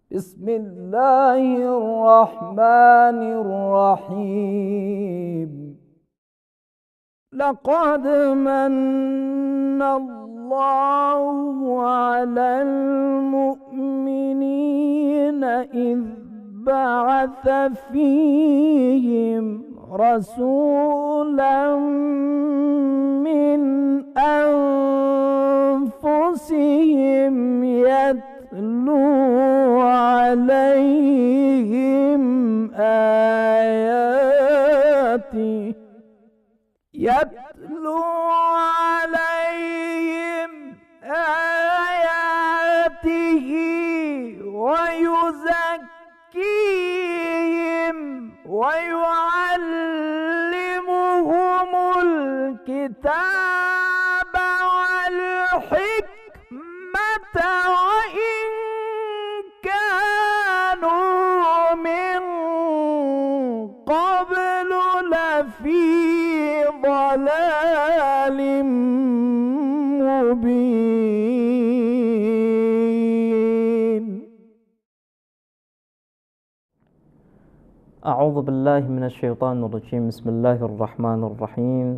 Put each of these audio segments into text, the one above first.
بسم الله الرحمن الرحيم لقد من الله على المؤمنين إذ بعث فيهم رسولا من أنفسهم يتلو عليهم آياته ويزكيهم ويعلمهم الكتاب والحكمة وإن كانوا من قبل لفي ضلال مبين. أعوذ بالله من الشيطان الرجيم. بسم الله الرحمن الرحيم.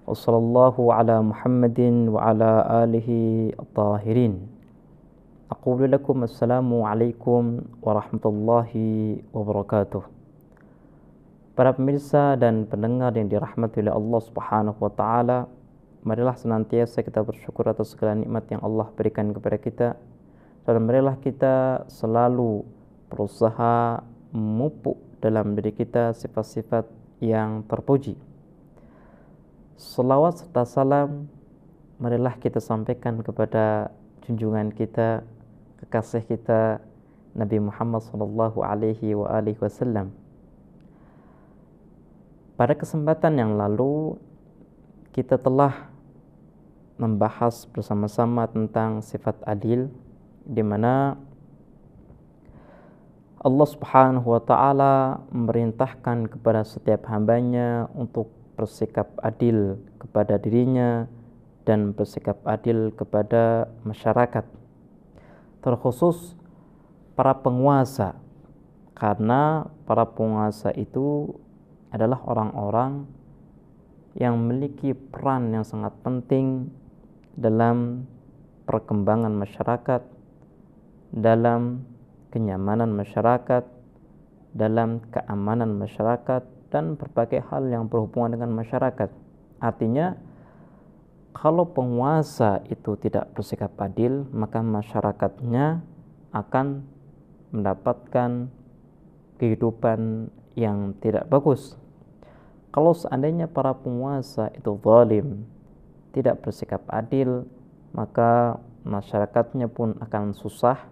وصلى الله على محمد وعلى آله الطاهرين. أقول لكم السلام عليكم warahmatullahi wabarakatuh. Para pemirsa dan pendengar yang dirahmati oleh Allah Subhanahu wa taala, marilah senantiasa kita bersyukur atas segala nikmat yang Allah berikan kepada kita, dan marilah kita selalu berusaha memupuk dalam diri kita sifat-sifat yang terpuji. Selawat serta salam marilah kita sampaikan kepada junjungan kita, kekasih kita, Nabi Muhammad sallallahu alaihi wasallam. Pada kesempatan yang lalu kita telah membahas bersama-sama tentang sifat adil, di mana Allah Subhanahu wa taala memerintahkan kepada setiap hambanya untuk bersikap adil kepada dirinya dan bersikap adil kepada masyarakat, terkhusus para penguasa, karena para penguasa itu adalah orang-orang yang memiliki peran yang sangat penting dalam perkembangan masyarakat, dalam kenyamanan masyarakat, dalam keamanan masyarakat, dan berbagai hal yang berhubungan dengan masyarakat. Artinya, kalau penguasa itu tidak bersikap adil, maka masyarakatnya akan mendapatkan kehidupan yang tidak bagus. Kalau seandainya para penguasa itu zalim, tidak bersikap adil, maka masyarakatnya pun akan susah,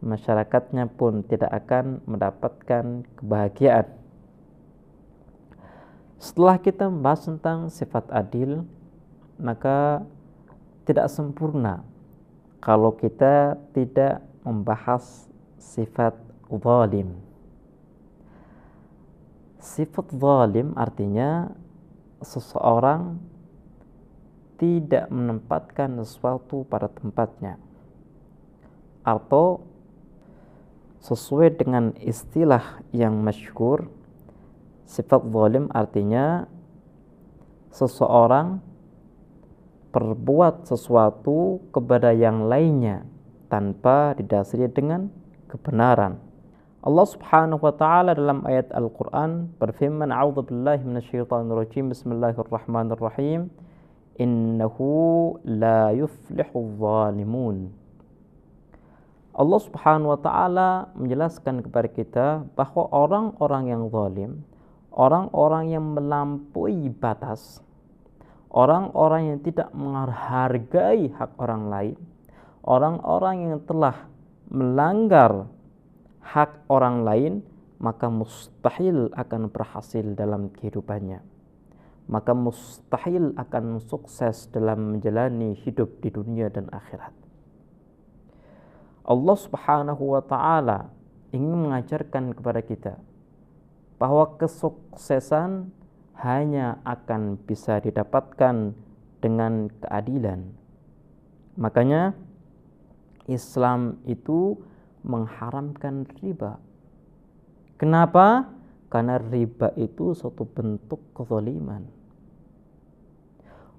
masyarakatnya pun tidak akan mendapatkan kebahagiaan. Setelah kita membahas tentang sifat adil, maka tidak sempurna kalau kita tidak membahas sifat zalim. Sifat zalim artinya seseorang tidak menempatkan sesuatu pada tempatnya, atau sesuai dengan istilah yang masyhur, sifat zalim artinya seseorang berbuat sesuatu kepada yang lainnya tanpa didasari dengan kebenaran. Allah Subhanahu wa taala dalam ayat Al-Qur'an berfirman, "A'udzu billahi minasyaitonir rajim. Bismillahirrahmanirrahim. Innahu la yuflihul zalimun." Allah Subhanahu wa taala menjelaskan kepada kita bahwa orang-orang yang zalim, orang-orang yang melampaui batas, orang-orang yang tidak menghargai hak orang lain, orang-orang yang telah melanggar hak orang lain, maka mustahil akan berhasil dalam kehidupannya, maka mustahil akan sukses dalam menjalani hidup di dunia dan akhirat. Allah Subhanahu wa taala ingin mengajarkan kepada kita bahwa kesuksesan hanya akan bisa didapatkan dengan keadilan. Makanya Islam itu mengharamkan riba. Kenapa? Karena riba itu suatu bentuk kezaliman.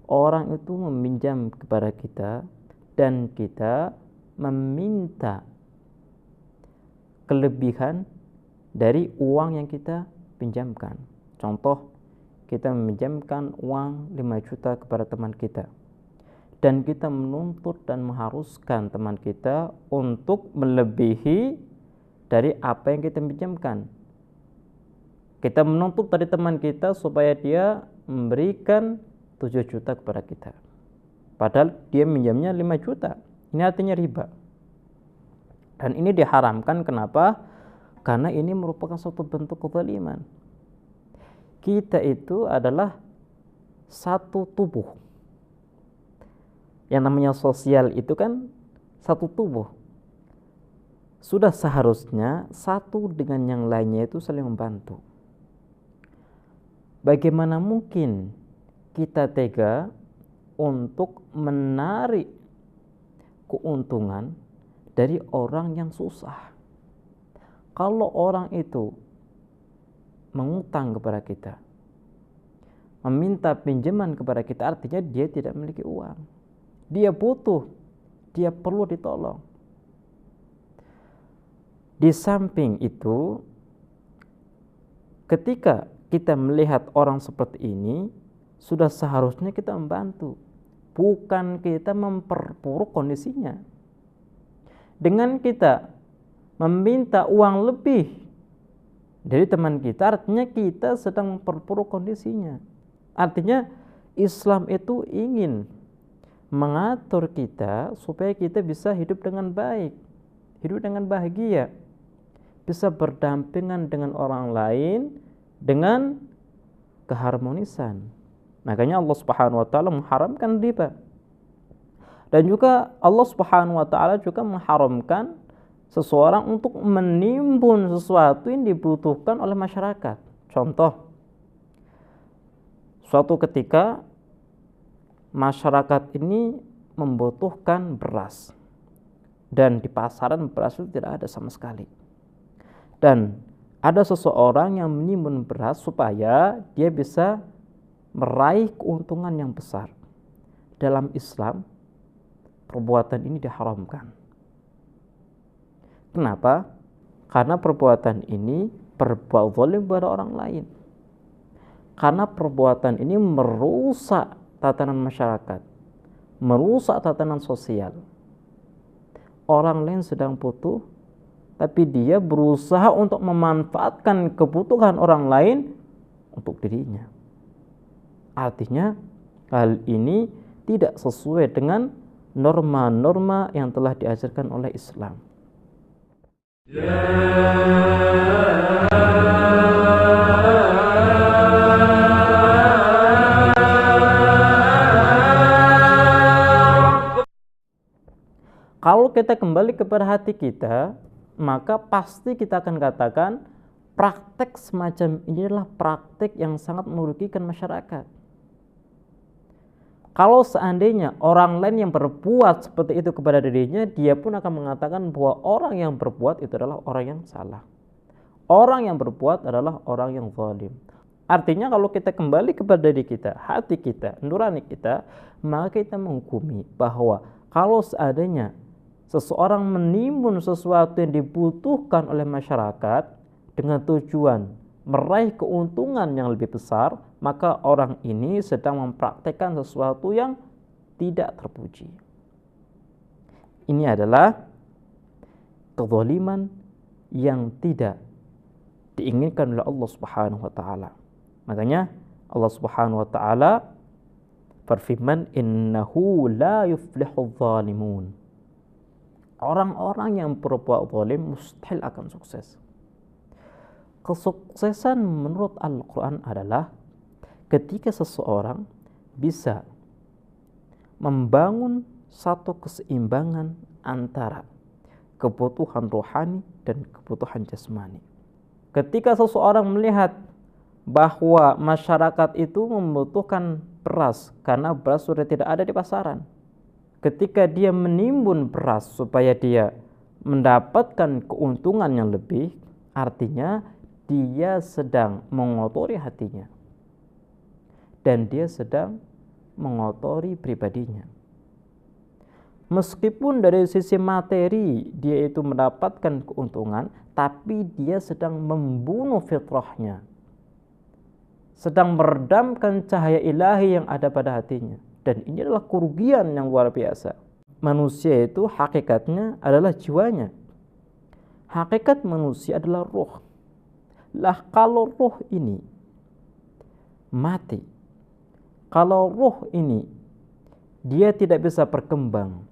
Orang itu meminjam kepada kita dan kita meminta kelebihan dari uang yang kita pinjamkan. Contoh, kita meminjamkan uang 5 juta kepada teman kita dan kita menuntut dan mengharuskan teman kita untuk melebihi dari apa yang kita pinjamkan. Kita menuntut dari teman kita supaya dia memberikan 7 juta kepada kita, padahal dia minjamnya 5 juta. Ini artinya riba. Dan ini diharamkan. Kenapa? Karena ini merupakan suatu bentuk kezaliman. Kita itu adalah satu tubuh. Yang namanya sosial itu kan satu tubuh. Sudah seharusnya satu dengan yang lainnya itu saling membantu. Bagaimana mungkin kita tega untuk menarik keuntungan dari orang yang susah? Kalau orang itu mengutang kepada kita, meminta pinjaman kepada kita, artinya dia tidak memiliki uang. Dia butuh, dia perlu ditolong. Di samping itu, ketika kita melihat orang seperti ini, sudah seharusnya kita membantu, bukan kita memperburuk kondisinya. Dengan kita meminta uang lebih dari teman kita, artinya kita sedang memperburuk kondisinya. Artinya Islam itu ingin mengatur kita supaya kita bisa hidup dengan baik, hidup dengan bahagia, bisa berdampingan dengan orang lain dengan keharmonisan. Makanya Allah Subhanahu wa taala mengharamkan riba. Dan juga Allah Subhanahu wa taala juga mengharamkan seseorang untuk menimbun sesuatu yang dibutuhkan oleh masyarakat. Contoh, suatu ketika masyarakat ini membutuhkan beras dan di pasaran beras itu tidak ada sama sekali. Dan ada seseorang yang menimbun beras supaya dia bisa meraih keuntungan yang besar. Dalam Islam, perbuatan ini diharamkan. Kenapa? Karena perbuatan ini berbuat zalim kepada orang lain. Karena perbuatan ini merusak tatanan masyarakat, merusak tatanan sosial. Orang lain sedang butuh, tapi dia berusaha untuk memanfaatkan kebutuhan orang lain untuk dirinya. Artinya hal ini tidak sesuai dengan norma-norma yang telah diajarkan oleh Islam. Kalau kita kembali kepada hati kita, maka pasti kita akan katakan praktek semacam ini adalah praktek yang sangat merugikan masyarakat. Kalau seandainya orang lain yang berbuat seperti itu kepada dirinya, dia pun akan mengatakan bahwa orang yang berbuat itu adalah orang yang salah. Orang yang berbuat adalah orang yang zalim. Artinya kalau kita kembali kepada diri kita, hati kita, nurani kita, maka kita menghukumi bahwa kalau seandainya seseorang menimbun sesuatu yang dibutuhkan oleh masyarakat dengan tujuan meraih keuntungan yang lebih besar, maka orang ini sedang mempraktekkan sesuatu yang tidak terpuji. Ini adalah kezaliman yang tidak diinginkan oleh Allah Subhanahu wa taala. Makanya Allah Subhanahu wa taala berfirman, "Innahu la yuflihudz zalimun." Orang-orang yang berbuat zalim mustahil akan sukses. Kesuksesan menurut Al-Quran adalah ketika seseorang bisa membangun satu keseimbangan antara kebutuhan rohani dan kebutuhan jasmani. Ketika seseorang melihat bahwa masyarakat itu membutuhkan beras karena beras sudah tidak ada di pasaran, ketika dia menimbun beras supaya dia mendapatkan keuntungan yang lebih, artinya dia sedang mengotori hatinya dan dia sedang mengotori pribadinya. Meskipun dari sisi materi dia itu mendapatkan keuntungan, tapi dia sedang membunuh fitrahnya, sedang meredamkan cahaya ilahi yang ada pada hatinya. Dan ini adalah kerugian yang luar biasa. Manusia itu hakikatnya adalah jiwanya. Hakikat manusia adalah ruh. Lah kalau ruh ini mati, kalau ruh ini dia tidak bisa berkembang,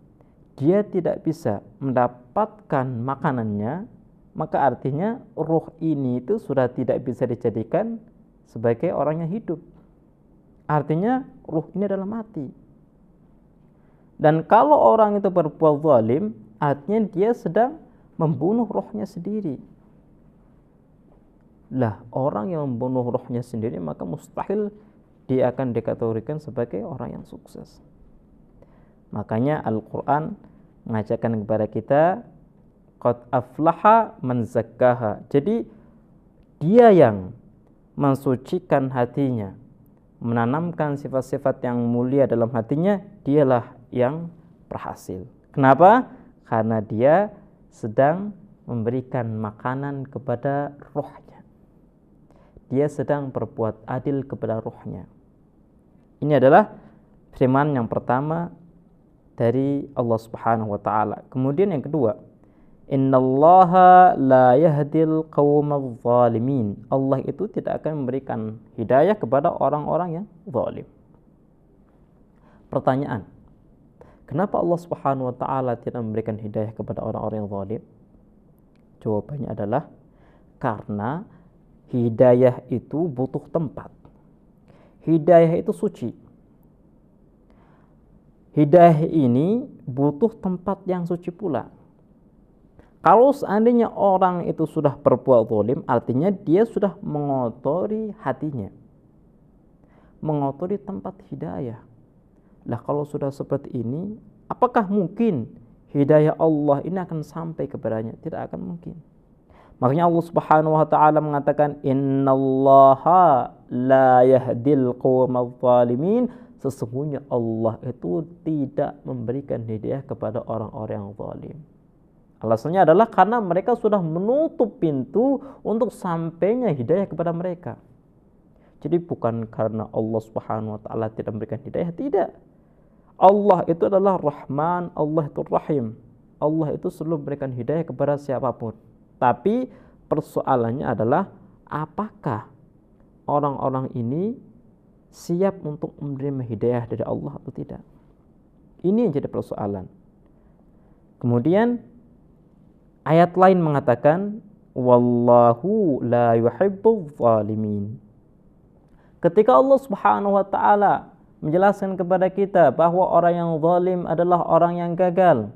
dia tidak bisa mendapatkan makanannya, maka artinya ruh ini itu sudah tidak bisa dijadikan sebagai orang yang hidup. Artinya ruh ini adalah mati. Dan kalau orang itu berbuat zalim, artinya dia sedang membunuh rohnya sendiri. Lah, orang yang membunuh rohnya sendiri maka mustahil dia akan dikategorikan sebagai orang yang sukses. Makanya Al-Quran mengajarkan kepada kita, qad aflaha man zakkaha. Jadi dia yang mensucikan hatinya, menanamkan sifat-sifat yang mulia dalam hatinya, dialah yang berhasil. Kenapa? Karena dia sedang memberikan makanan kepada rohnya. Dia sedang berbuat adil kepada rohnya. Ini adalah firman yang pertama dari Allah Subhanahu wa taala. Kemudian yang kedua, innallaha la yahdil qaumadz zalimin. Allah itu tidak akan memberikan hidayah kepada orang-orang yang zalim. Pertanyaan, kenapa Allah Subhanahu wa taala tidak memberikan hidayah kepada orang-orang yang zalim? Jawabannya adalah karena hidayah itu butuh tempat. Hidayah itu suci. Hidayah ini butuh tempat yang suci pula. Kalau seandainya orang itu sudah berbuat zalim, artinya dia sudah mengotori hatinya, mengotori tempat hidayah. Lah kalau sudah seperti ini, apakah mungkin hidayah Allah ini akan sampai kepadanya? Tidak akan mungkin. Makanya Allah Subhanahu wa taala mengatakan, innallaha la yahdil qaumadz zalimin. Sesungguhnya Allah itu tidak memberikan hidayah kepada orang-orang yang zalim. Alasannya adalah karena mereka sudah menutup pintu untuk sampainya hidayah kepada mereka. Jadi bukan karena Allah Subhanahu wa taala tidak memberikan hidayah, tidak. Allah itu adalah Rahman, Allah itu Rahim. Allah itu selalu memberikan hidayah kepada siapapun. Tapi persoalannya adalah apakah orang-orang ini siap untuk menerima hidayah dari Allah atau tidak? Ini yang jadi persoalan. Kemudian ayat lain mengatakan, wallahu la yuhibbuz zalimin. Ketika Allah Subhanahu wa taala menjelaskan kepada kita bahwa orang yang zalim adalah orang yang gagal,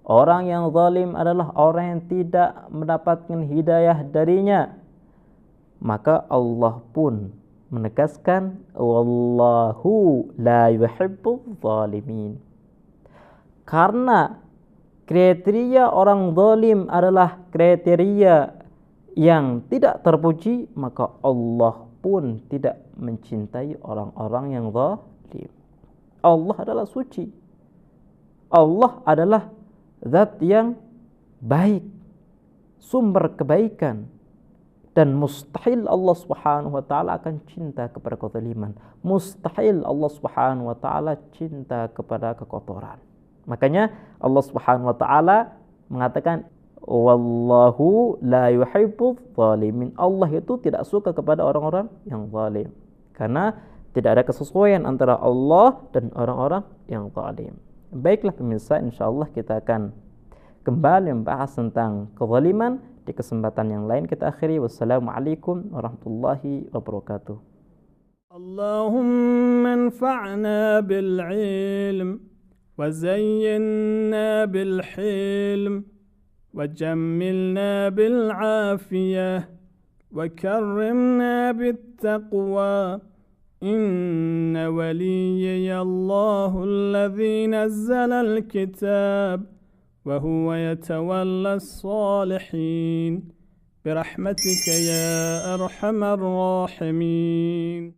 orang yang zalim adalah orang yang tidak mendapatkan hidayah darinya, maka Allah pun menegaskan, wallahu la yuhibbuz zalimin. Karena kriteria orang zalim adalah kriteria yang tidak terpuji, maka Allah pun tidak mencintai orang-orang yang zalim. Allah adalah suci. Allah adalah zat yang baik, sumber kebaikan. Dan mustahil Allah Subhanahu wa taala akan cinta kepada kezaliman. Mustahil Allah Subhanahu wa taala cinta kepada kekotoran. Makanya Allah Subhanahu wa taala mengatakan, wallahu la yuhibbuz zalimin. Allah itu tidak suka kepada orang-orang yang zalim. Karena tidak ada kesesuaian antara Allah dan orang-orang yang zalim. Baiklah pemirsa, insyaallah kita akan kembali membahas tentang kezaliman di kesempatan yang lain. Kita akhiri. Wassalamualaikum warahmatullahi wabarakatuh. Allahumma anfa'na bil ilm wa zayyinna bil hilm wa jammilna bil afiyah wa karrimna bit taqwa. Inna waliyya Allahu alladhi nazzala al kitab وهو يتولى الصالحين برحمتك يا أرحم الراحمين.